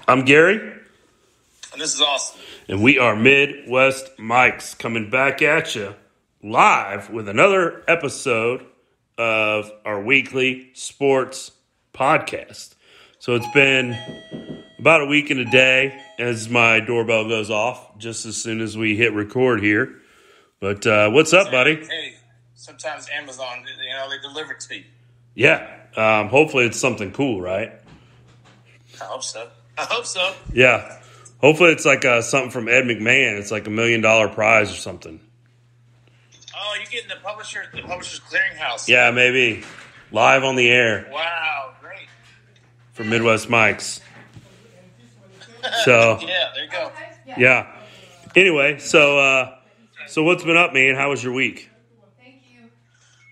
I'm Gary. And this is Austin. And we are Midwest Mics coming back at you live with another episode of our weekly sports podcast. So it's been about a week and a day as my doorbell goes off just as soon as we hit record here. But what's up, buddy? Hey, sometimes Amazon, they deliver to you. Yeah. Hopefully it's something cool, right? I hope so. Yeah. Hopefully it's like something from Ed McMahon. It's like $1 million prize or something. Oh, you're getting the Publishers Clearinghouse. Yeah, maybe. Live on the air. Wow, great. For Midwest Mics. So yeah, there you go. Yeah. Anyway, so what's been up, man? How was your week?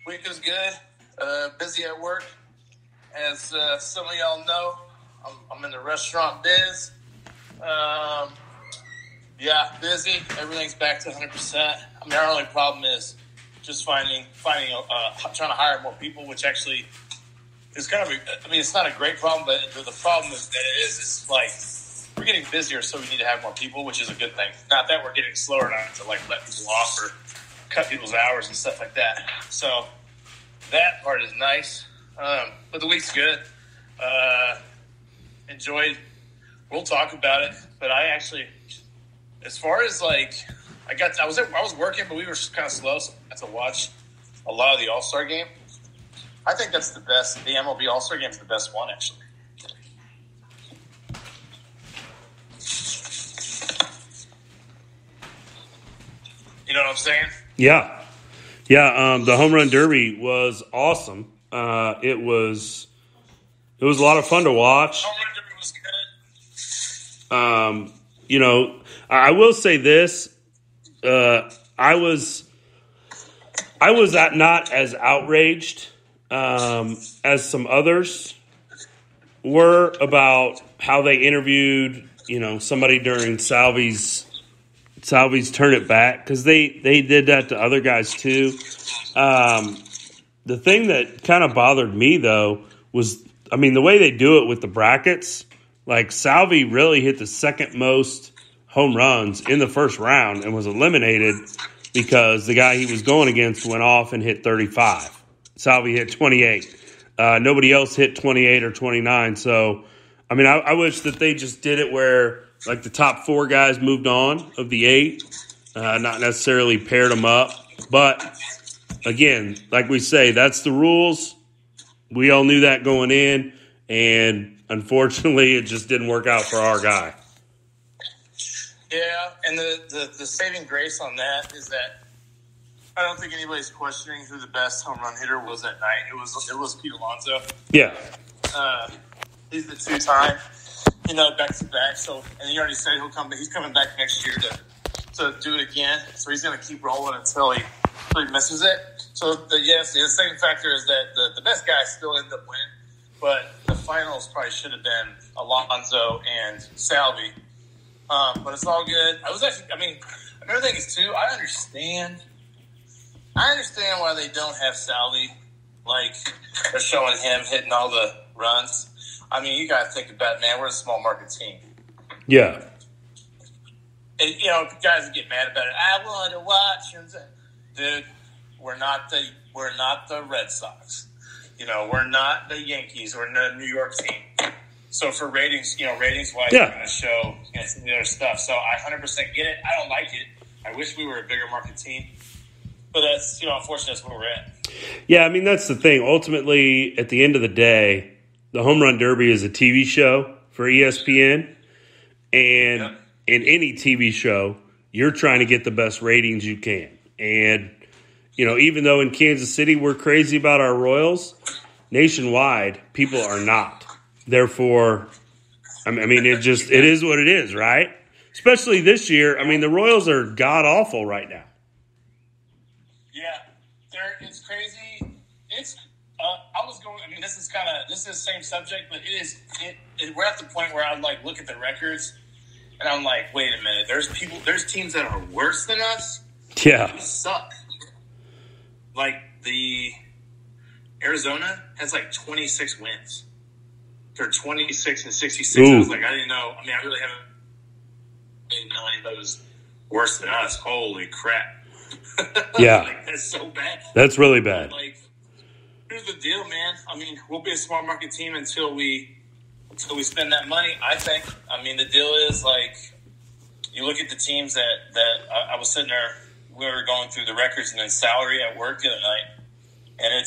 Week was good. Busy at work. As some of y'all know, I'm in the restaurant biz. Yeah, busy. Everything's back to 100%. I mean, our only problem is just trying to hire more people, which actually is kind of it's not a great problem, but the problem is that it's like we're getting busier, so we need to have more people, which is a good thing. Not that we're getting slower not to like let people off or cut people's hours and stuff like that. So that part is nice. But the week's good. Enjoyed. We'll talk about it. But I actually, as far as like, I was working, but we were kind of slow, so I got to watch a lot of the All-Star game. I think that's the best. The MLB All-Star game is the best one, actually. You know what I'm saying? Yeah. Yeah, the Home Run Derby was awesome. It was a lot of fun to watch. Home Run Derby was good. I will say this. I was not as outraged as some others were about how they interviewed, somebody during Salvi's Turn It Back, because they did that to other guys too. The thing that kind of bothered me, though, was, the way they do it with the brackets. Like, Salvi really hit the second most home runs in the first round and was eliminated because the guy he was going against went off and hit 35. Salvi hit 28. Nobody else hit 28 or 29. So, I wish that they just did it where, like, the top four guys moved on of the 8, not necessarily paired them up. But, again, like we say, that's the rules. We all knew that going in, and unfortunately, it just didn't work out for our guy. Yeah, and the saving grace on that is that I don't think anybody's questioning who the best home run hitter was that night. It was Pete Alonso. Yeah. He's the 2-time, back-to-back. So, and he already said he's coming back next year to do it again. So he's going to keep rolling until he misses it. So, the saving factor is that the best guy still ended up winning. But the finals probably should have been Alonso and Salvi. But it's all good. Another thing is, too, I understand why they don't have Salvi. Like, they're showing him hitting all the runs. You got to think about it, man. We're a small market team. Yeah. And, guys get mad about it. I want to watch. Dude, we're not the Red Sox. We're not the Yankees. We're the New York team. So for ratings wise, we're going to show some of the other stuff. So I 100% get it. I don't like it. I wish we were a bigger market team. But that's, unfortunately, that's where we're at. Yeah, that's the thing. Ultimately, at the end of the day, the Home Run Derby is a TV show for ESPN. And in any TV show, you're trying to get the best ratings you can. And even though in Kansas City we're crazy about our Royals, nationwide, people are not. Therefore, it is what it is, right? Especially this year. The Royals are god-awful right now. Yeah, it's crazy. This is the same subject, but we're at the point where I look at the records and I'm like, wait a minute, there's teams that are worse than us. Yeah. We suck. Like the Arizona has 26 wins. they're 26 and 66. I was like, I didn't know. I mean, I really didn't know anybody was worse than us. Holy crap. Yeah. Like, that's so bad. That's really bad. Like, here's the deal, man. I mean, we'll be a small market team until we spend that money, I think. I mean, the deal is, like, you look at the teams that I was sitting there, we were going through the records and then salary at work the other night, and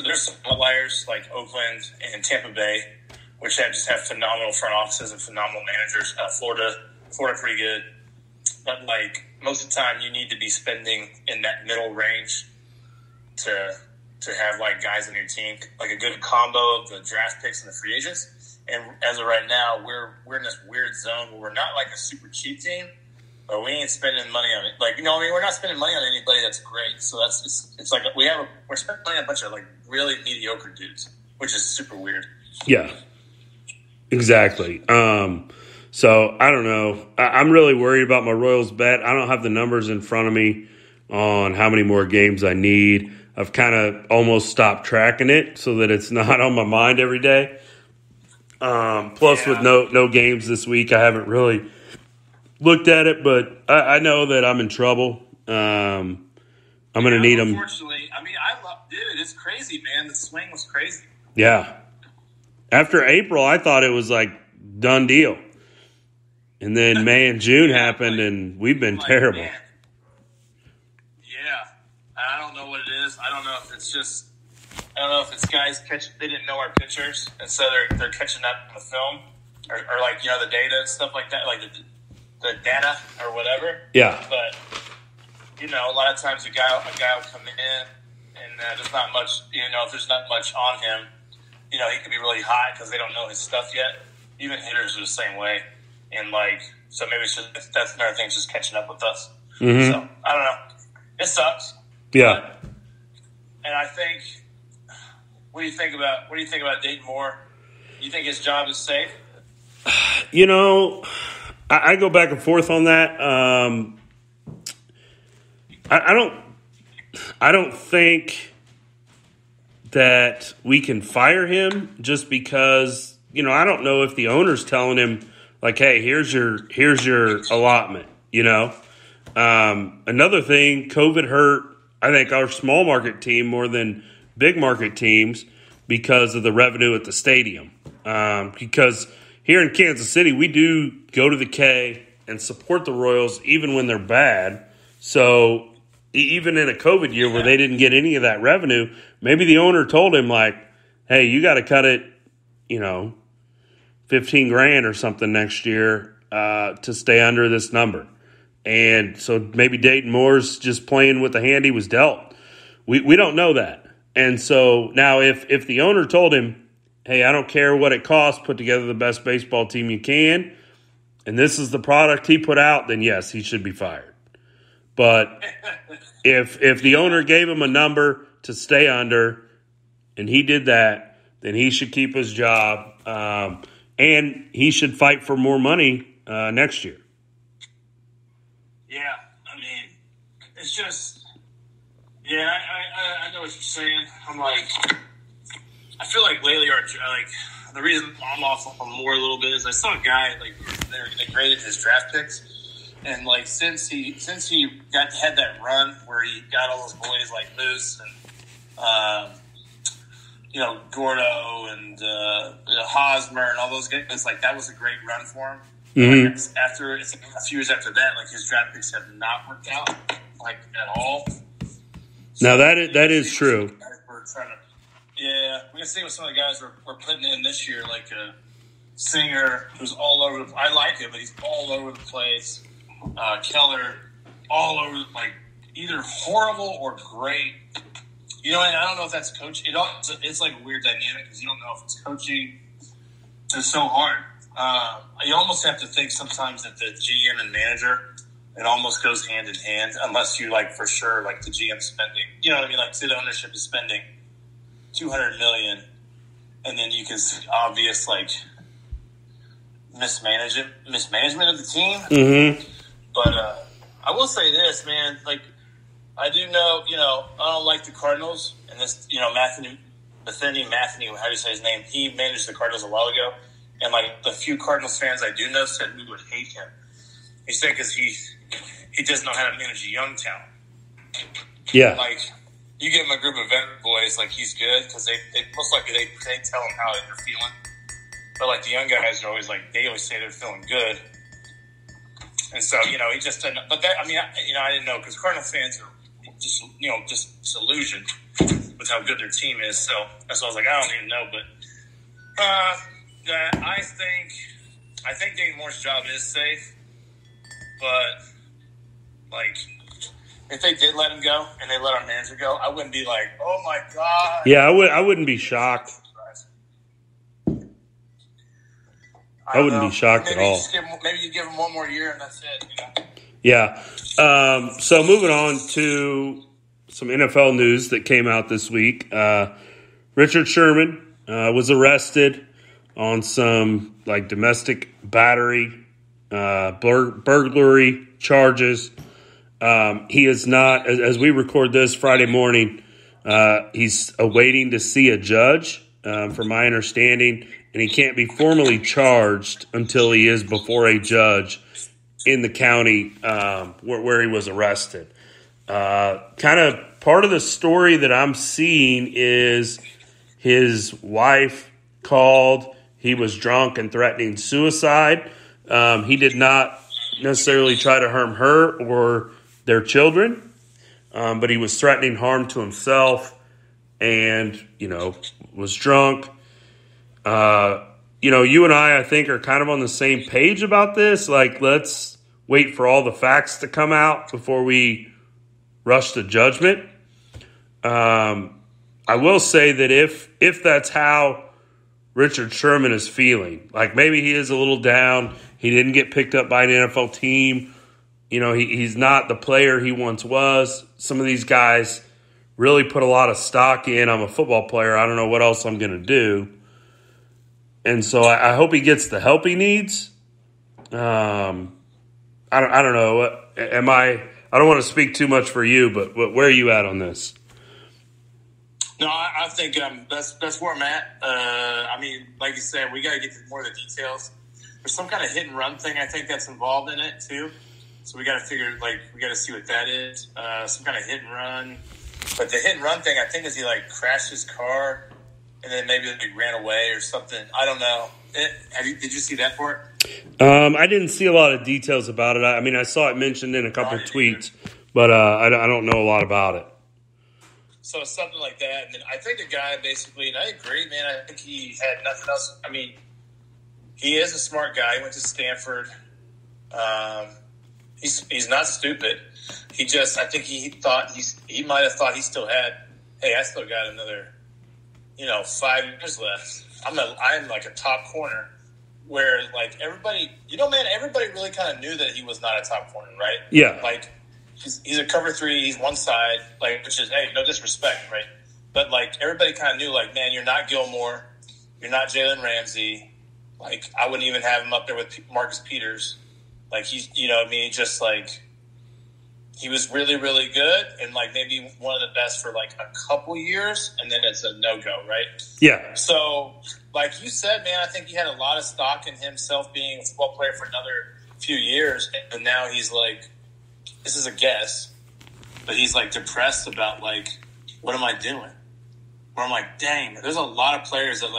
there's some outliers like Oakland and Tampa Bay, which just have phenomenal front offices and phenomenal managers. Florida pretty good, but like most of the time, you need to be spending in that middle range to have like guys on your team, like a good combo of the draft picks and the free agents. And as of right now, we're in this weird zone where we're not like a super cheap team, but we ain't spending money on it. Like, we're not spending money on anybody that's great. So it's like we're spending money on a bunch of like really mediocre dudes, which is super weird. Yeah, exactly. So I don't know. I'm really worried about my Royals bet. I don't have the numbers in front of me on how many more games I need. I've kind of almost stopped tracking it so that it's not on my mind every day. Plus, with no games this week, I haven't really looked at it, but I know that I'm in trouble. I'm going to need them. Unfortunately, I mean, dude, it's crazy, man. The swing was crazy. Yeah. After April, I thought it was like done deal. And then May and June happened, and we've been terrible. Man. Yeah. I don't know what it is. I don't know if it's guys they didn't know our pitchers, and so they're catching up on the film, or like, the data and stuff like that, like the data or whatever. Yeah. But, a lot of times a guy will come in, and there's not much, if there's not much on him, he could be really hot because they don't know his stuff yet. Even hitters are the same way. And, so maybe that's another thing, just catching up with us. Mm-hmm. So, I don't know. It sucks. Yeah. And I think, what do you think about Dayton Moore? You think his job is safe? I go back and forth on that. I don't think that we can fire him just because, I don't know if the owner's telling him, like, hey, here's your allotment, Another thing, COVID hurt, I think, our small market team more than big market teams because of the revenue at the stadium. Because here in Kansas City, we do go to the K and support the Royals even when they're bad. So even in a COVID year where they didn't get any of that revenue, maybe the owner told him, like, hey, you got to cut it, $15,000 or something next year to stay under this number. And so maybe Dayton Moore's just playing with the hand he was dealt. We don't know that. And so now if the owner told him, hey, I don't care what it costs, put together the best baseball team you can, and this is the product he put out, then yes, he should be fired. But if the owner gave him a number to stay under and he did that, then he should keep his job, and he should fight for more money next year. Yeah, I mean, it's just, I know what you're saying. I'm like, I feel like lately, the reason I'm off on Moore a little bit is I saw a guy, like, they graded his draft picks, and like since he had that run where he got all those boys like Moose and Gordo and Hosmer and all those guys, like, that was a great run for him. Mm-hmm. It's a few years after that, like, his draft picks have not worked out, like, at all. So now that is true. We're gonna see what some of the guys we're putting in this year, like a Singer who's all over the. I like him, but he's all over the place. Keller, all over, like, either horrible or great. And I don't know if that's coach. It's like a weird dynamic because you don't know if it's coaching. It's so hard. You almost have to think sometimes that the GM and manager, it almost goes hand in hand, unless you, like, for sure, like, the GM spending. You know what I mean? Like, say the ownership is spending $200 million, and then you can see obvious, like, mismanagement of the team. Mm-hmm. But I will say this, man. Like, I do know, I don't like the Cardinals, and this, Matheny, how do you say his name? He managed the Cardinals a while ago, and like the few Cardinals fans I do know said we would hate him. He said because he doesn't know how to manage a young talent. Yeah, like you give him a group of veteran boys, like he's good because they most likely they tell him how they're feeling. But like the young guys are always like they always say they're feeling good, and so he just didn't. But that I didn't know because Cardinal fans are just disillusioned with how good their team is. So that's why I was like, I don't even know. But I think Dayton Moore's job is safe. But like, if they did let him go and they let our manager go, I wouldn't be like, oh my god. Yeah, I wouldn't be shocked. I wouldn't be shocked at all. Maybe you give him one more year and that's it. Yeah. So moving on to some NFL news that came out this week. Richard Sherman was arrested on some like domestic battery, burglary charges. He is not, as we record this Friday morning, he's awaiting to see a judge, from my understanding, and he can't be formally charged until he is before a judge in the county where he was arrested. Kind of part of the story that I'm seeing is his wife called. He was drunk and threatening suicide. He did not necessarily try to harm her or their children, but he was threatening harm to himself and, was drunk. You and I think, are kind of on the same page about this. Like, let's wait for all the facts to come out before we rush to judgment. I will say that if that's how Richard Sherman is feeling, like maybe he is a little down, he didn't get picked up by an NFL team, he's not the player he once was. Some of these guys really put a lot of stock in, I'm a football player, I don't know what else I'm going to do. And so I hope he gets the help he needs. I don't know. I don't want to speak too much for you, but where are you at on this? No, I think that's where I'm at. Like you said, we got to get to more of the details. There's some kind of hit and run thing I think that's involved in it too. So we got to figure, we got to see what that is. Some kind of hit and run. But the hit and run thing, I think, is he crashed his car and then maybe he ran away or something. I don't know. Did you see that part? I didn't see a lot of details about it. I saw it mentioned in a couple of tweets, but I don't know a lot about it. So it's something like that. And then I think the guy basically, and I agree, man, I think he had nothing else. He is a smart guy. He went to Stanford. He's not stupid. I think he might have thought he still had, hey, I still got another, 5 years left. I'm like a top corner where everybody, everybody really kind of knew that he was not a top corner, right? Yeah. He's a cover three. He's one side, which is, hey, no disrespect, right? But everybody kind of knew, man, you're not Gilmore, you're not Jalen Ramsey. I wouldn't even have him up there with Marcus Peters. He's, he was really, really good and maybe one of the best for a couple years, and then it's a no go, right? Yeah. So, like you said, man, I think he had a lot of stock in himself being a football player for another few years, and now he's this is a guess, but he's depressed about what am I doing? Where I'm dang, there's a lot of players that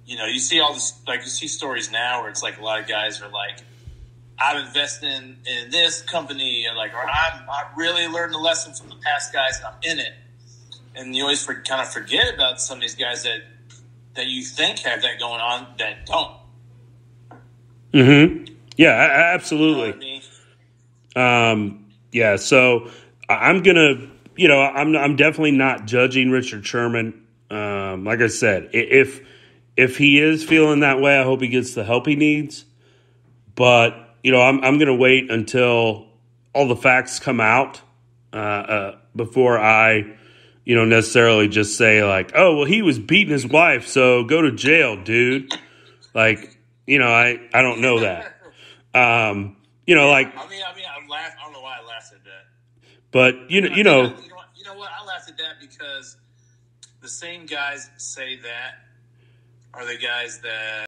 you see all this, you see stories now where it's a lot of guys are I'm investing in this company, or I really learned a lesson from the past guys and I'm in it. And you always kind of forget about some of these guys that you think have that going on that don't. Mm-hmm. Yeah, absolutely. You know what I mean? Yeah, so I'm gonna, I'm definitely not judging Richard Sherman. Like I said, if he is feeling that way, I hope he gets the help he needs. But I'm gonna wait until all the facts come out before I, necessarily just say oh well, he was beating his wife, so go to jail, dude. I don't know that. I mean, I'm laughing. I don't know why I laughed at that. But you know what? I laughed at that because the same guys say that are the guys that